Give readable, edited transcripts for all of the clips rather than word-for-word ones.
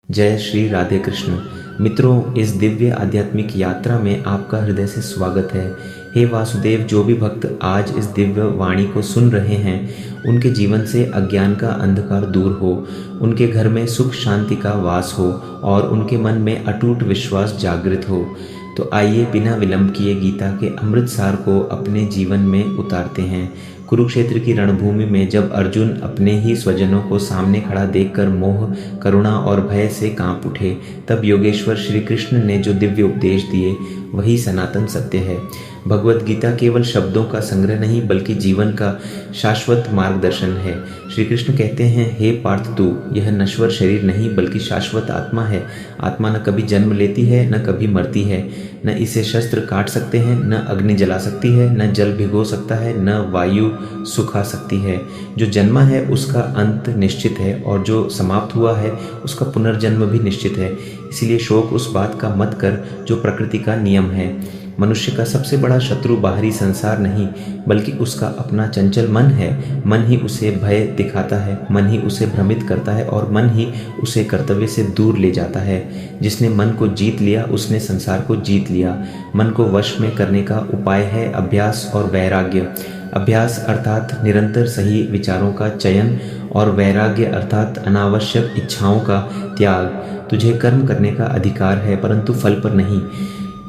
जय श्री राधे कृष्ण। मित्रों, इस दिव्य आध्यात्मिक यात्रा में आपका हृदय से स्वागत है। हे वासुदेव, जो भी भक्त आज इस दिव्य वाणी को सुन रहे हैं, उनके जीवन से अज्ञान का अंधकार दूर हो, उनके घर में सुख शांति का वास हो और उनके मन में अटूट विश्वास जागृत हो। तो आइए बिना विलंब किए गीता के अमृत सार को अपने जीवन में उतारते हैं। कुरुक्षेत्र की रणभूमि में जब अर्जुन अपने ही स्वजनों को सामने खड़ा देखकर मोह, करुणा और भय से कांप उठे, तब योगेश्वर श्री कृष्ण ने जो दिव्य उपदेश दिए वही सनातन सत्य है। भगवत गीता केवल शब्दों का संग्रह नहीं बल्कि जीवन का शाश्वत मार्गदर्शन है। श्री कृष्ण कहते हैं, हे पार्थ, तू यह नश्वर शरीर नहीं बल्कि शाश्वत आत्मा है। आत्मा न कभी जन्म लेती है, न कभी मरती है। न इसे शस्त्र काट सकते हैं, न अग्नि जला सकती है, न जल भिगो सकता है, न वायु सुखा सकती है। जो जन्मा है उसका अंत निश्चित है और जो समाप्त हुआ है उसका पुनर्जन्म भी निश्चित है। इसलिए शोक उस बात का मत कर जो प्रकृति का नियम है। मनुष्य का सबसे बड़ा शत्रु बाहरी संसार नहीं बल्कि उसका अपना चंचल मन है। मन ही उसे भय दिखाता है, मन ही उसे भ्रमित करता है और मन ही उसे कर्तव्य से दूर ले जाता है। जिसने मन को जीत लिया उसने संसार को जीत लिया। मन को वश में करने का उपाय है अभ्यास और वैराग्य। अभ्यास अर्थात निरंतर सही विचारों का चयन और वैराग्य अर्थात अनावश्यक इच्छाओं का त्याग। तुझे कर्म करने का अधिकार है परंतु फल पर नहीं।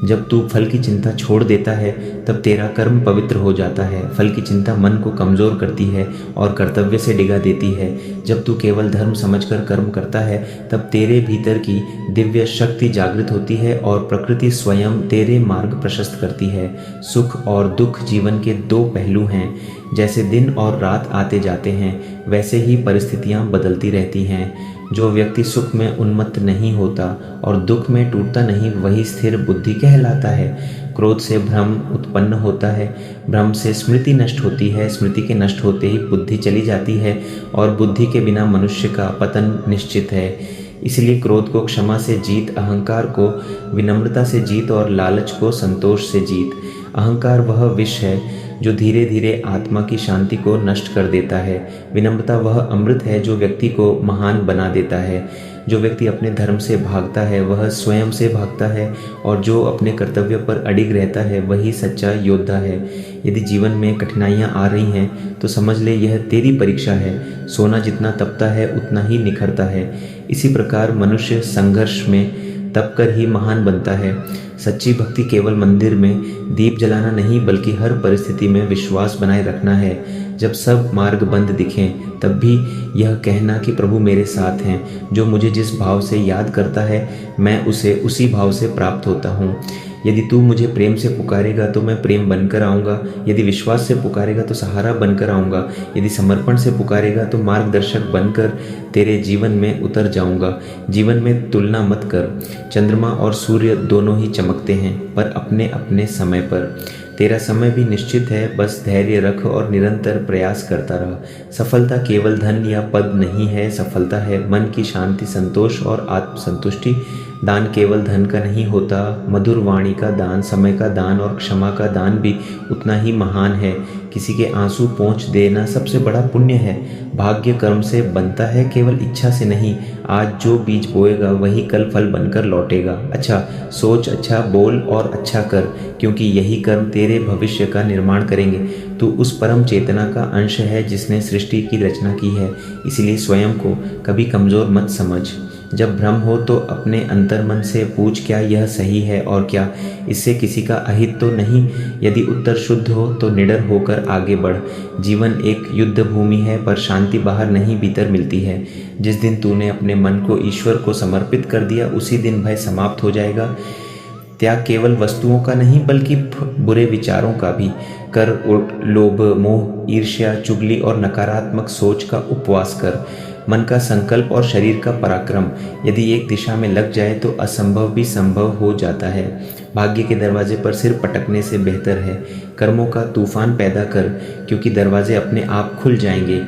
जब तू फल की चिंता छोड़ देता है तब तेरा कर्म पवित्र हो जाता है। फल की चिंता मन को कमज़ोर करती है और कर्तव्य से डिगा देती है। जब तू केवल धर्म समझकर कर्म करता है तब तेरे भीतर की दिव्य शक्ति जागृत होती है और प्रकृति स्वयं तेरे मार्ग प्रशस्त करती है। सुख और दुख जीवन के दो पहलू हैं। जैसे दिन और रात आते जाते हैं वैसे ही परिस्थितियाँ बदलती रहती हैं। जो व्यक्ति सुख में उन्मत्त नहीं होता और दुख में टूटता नहीं वही स्थिर बुद्धि कहलाता है। क्रोध से भ्रम उत्पन्न होता है, भ्रम से स्मृति नष्ट होती है, स्मृति के नष्ट होते ही बुद्धि चली जाती है और बुद्धि के बिना मनुष्य का पतन निश्चित है। इसलिए क्रोध को क्षमा से जीत, अहंकार को विनम्रता से जीत और लालच को संतोष से जीत। अहंकार वह विष है जो धीरे धीरे आत्मा की शांति को नष्ट कर देता है। विनम्रता वह अमृत है जो व्यक्ति को महान बना देता है। जो व्यक्ति अपने धर्म से भागता है वह स्वयं से भागता है और जो अपने कर्तव्य पर अडिग रहता है वही सच्चा योद्धा है। यदि जीवन में कठिनाइयाँ आ रही हैं तो समझ ले यह तेरी परीक्षा है। सोना जितना तपता है उतना ही निखरता है। इसी प्रकार मनुष्य संघर्ष में तप कर ही महान बनता है। सच्ची भक्ति केवल मंदिर में दीप जलाना नहीं बल्कि हर परिस्थिति में विश्वास बनाए रखना है। जब सब मार्ग बंद दिखें तब भी यह कहना कि प्रभु मेरे साथ हैं। जो मुझे जिस भाव से याद करता है मैं उसे उसी भाव से प्राप्त होता हूँ। यदि तू मुझे प्रेम से पुकारेगा तो मैं प्रेम बनकर आऊँगा। यदि विश्वास से पुकारेगा तो सहारा बनकर आऊँगा। यदि समर्पण से पुकारेगा तो मार्गदर्शक बनकर तेरे जीवन में उतर जाऊँगा। जीवन में तुलना मत कर। चंद्रमा और सूर्य दोनों ही चमकते हैं पर अपने अपने समय पर। तेरा समय भी निश्चित है, बस धैर्य रख और निरंतर प्रयास करता रह। सफलता केवल धन या पद नहीं है, सफलता है मन की शांति, संतोष और आत्मसंतुष्टि। दान केवल धन का नहीं होता, मधुर वाणी का दान, समय का दान और क्षमा का दान भी उतना ही महान है। किसी के आंसू पोंछ देना सबसे बड़ा पुण्य है। भाग्य कर्म से बनता है, केवल इच्छा से नहीं। आज जो बीज बोएगा वही कल फल बनकर लौटेगा। अच्छा सोच, अच्छा बोल और अच्छा कर, क्योंकि यही कर्म तेरे भविष्य का निर्माण करेंगे। तू उस परम चेतना का अंश है जिसने सृष्टि की रचना की है। इसलिए स्वयं को कभी कमज़ोर मत समझ। जब भ्रम हो तो अपने अंतर्मन से पूछ, क्या यह सही है और क्या इससे किसी का अहित तो नहीं? यदि उत्तर शुद्ध हो तो निडर होकर आगे बढ़। जीवन एक युद्ध भूमि है पर शांति बाहर नहीं भीतर मिलती है। जिस दिन तूने अपने मन को ईश्वर को समर्पित कर दिया उसी दिन भय समाप्त हो जाएगा। त्याग केवल वस्तुओं का नहीं बल्कि बुरे विचारों का भी कर। लोभ, मोह, ईर्ष्या, चुगली और नकारात्मक सोच का उपवास कर। मन का संकल्प और शरीर का पराक्रम यदि एक दिशा में लग जाए तो असंभव भी संभव हो जाता है। भाग्य के दरवाजे पर सिर पटकने से बेहतर है कर्मों का तूफान पैदा कर, क्योंकि दरवाजे अपने आप खुल जाएंगे।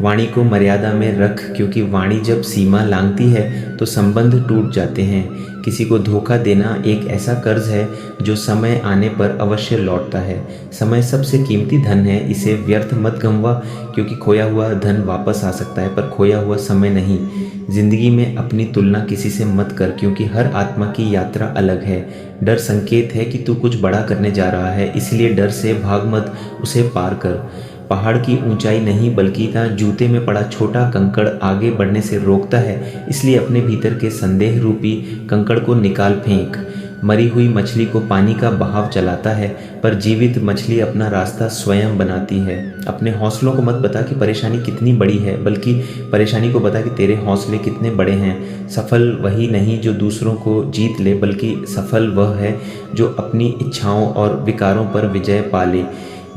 वाणी को मर्यादा में रख, क्योंकि वाणी जब सीमा लांघती है तो संबंध टूट जाते हैं। किसी को धोखा देना एक ऐसा कर्ज है जो समय आने पर अवश्य लौटता है। समय सबसे कीमती धन है, इसे व्यर्थ मत गंवा, क्योंकि खोया हुआ धन वापस आ सकता है पर खोया हुआ समय नहीं। जिंदगी में अपनी तुलना किसी से मत कर, क्योंकि हर आत्मा की यात्रा अलग है। डर संकेत है कि तू कुछ बड़ा करने जा रहा है, इसलिए डर से भाग मत, उसे पार कर। पहाड़ की ऊंचाई नहीं बल्कि जूते में पड़ा छोटा कंकड़ आगे बढ़ने से रोकता है, इसलिए अपने भीतर के संदेह रूपी कंकड़ को निकाल फेंक। मरी हुई मछली को पानी का बहाव चलाता है, पर जीवित मछली अपना रास्ता स्वयं बनाती है। अपने हौसलों को मत बता कि परेशानी कितनी बड़ी है, बल्कि परेशानी को बता कि तेरे हौसले कितने बड़े हैं। सफल वही नहीं जो दूसरों को जीत ले, बल्कि सफल वह है जो अपनी इच्छाओं और विकारों पर विजय पा ले।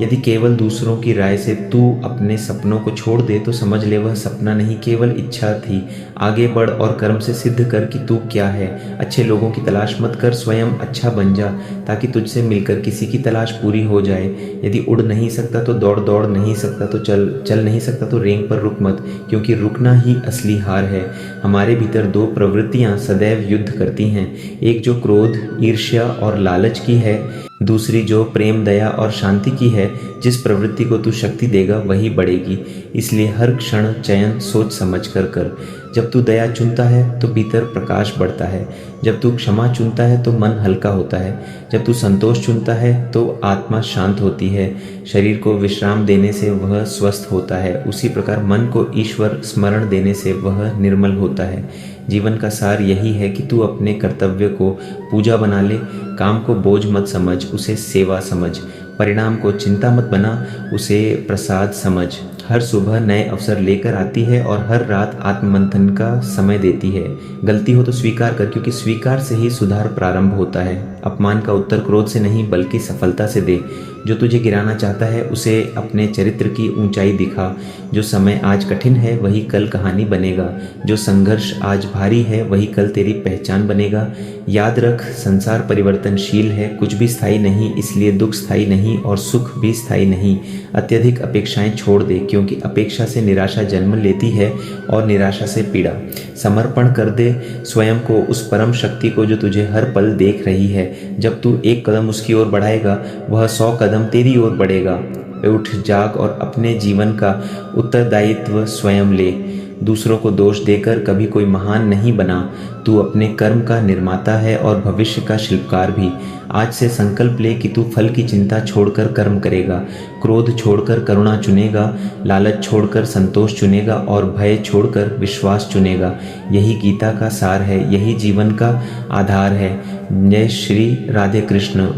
यदि केवल दूसरों की राय से तू अपने सपनों को छोड़ दे तो समझ ले वह सपना नहीं, केवल इच्छा थी। आगे बढ़ और कर्म से सिद्ध कर कि तू क्या है। अच्छे लोगों की तलाश मत कर, स्वयं अच्छा बन जा, ताकि तुझसे मिलकर किसी की तलाश पूरी हो जाए। यदि उड़ नहीं सकता तो दौड़ नहीं सकता तो चल नहीं सकता तो रेंग पर रुक मत, क्योंकि रुकना ही असली हार है। हमारे भीतर दो प्रवृत्तियां सदैव युद्ध करती हैं, एक जो क्रोध, ईर्ष्या और लालच की है, दूसरी जो प्रेम, दया और शांति की है। जिस प्रवृत्ति को तू शक्ति देगा वही बढ़ेगी, इसलिए हर क्षण चयन सोच समझ कर कर। जब तू दया चुनता है तो भीतर प्रकाश बढ़ता है, जब तू क्षमा चुनता है तो मन हल्का होता है, जब तू संतोष चुनता है तो आत्मा शांत होती है। शरीर को विश्राम देने से वह स्वस्थ होता है, उसी प्रकार मन को ईश्वर स्मरण देने से वह निर्मल होता है। जीवन का सार यही है कि तू अपने कर्तव्य को पूजा बना ले, काम को बोझ मत समझ, उसे सेवा समझ। परिणाम को चिंता मत बना, उसे प्रसाद समझ। हर सुबह नए अवसर लेकर आती है और हर रात आत्ममंथन का समय देती है। गलती हो तो स्वीकार कर, क्योंकि स्वीकार से ही सुधार प्रारंभ होता है। अपमान का उत्तर क्रोध से नहीं बल्कि सफलता से दे। जो तुझे गिराना चाहता है उसे अपने चरित्र की ऊंचाई दिखा। जो समय आज कठिन है वही कल कहानी बनेगा, जो संघर्ष आज भारी है वही कल तेरी पहचान बनेगा। याद रख, संसार परिवर्तनशील है, कुछ भी स्थायी नहीं, इसलिए दुख स्थायी नहीं और सुख भी स्थायी नहीं। अत्यधिक अपेक्षाएं छोड़ दे, क्योंकि अपेक्षा से निराशा जन्म लेती है और निराशा से पीड़ा। समर्पण कर दे स्वयं को उस परम शक्ति को जो तुझे हर पल देख रही है। जब तू एक कदम उसकी ओर बढ़ाएगा वह 100 कदम तेरी ओर बढ़ेगा। उठ, जाग और अपने जीवन का उत्तरदायित्व स्वयं ले। दूसरों को दोष देकर कभी कोई महान नहीं बना। तू अपने कर्म का निर्माता है और भविष्य का शिल्पकार भी। आज से संकल्प ले कि तू फल की चिंता छोड़कर कर्म करेगा, क्रोध छोड़कर करुणा चुनेगा, लालच छोड़कर संतोष चुनेगा और भय छोड़कर विश्वास चुनेगा। यही गीता का सार है, यही जीवन का आधार है। जय श्री राधे कृष्ण।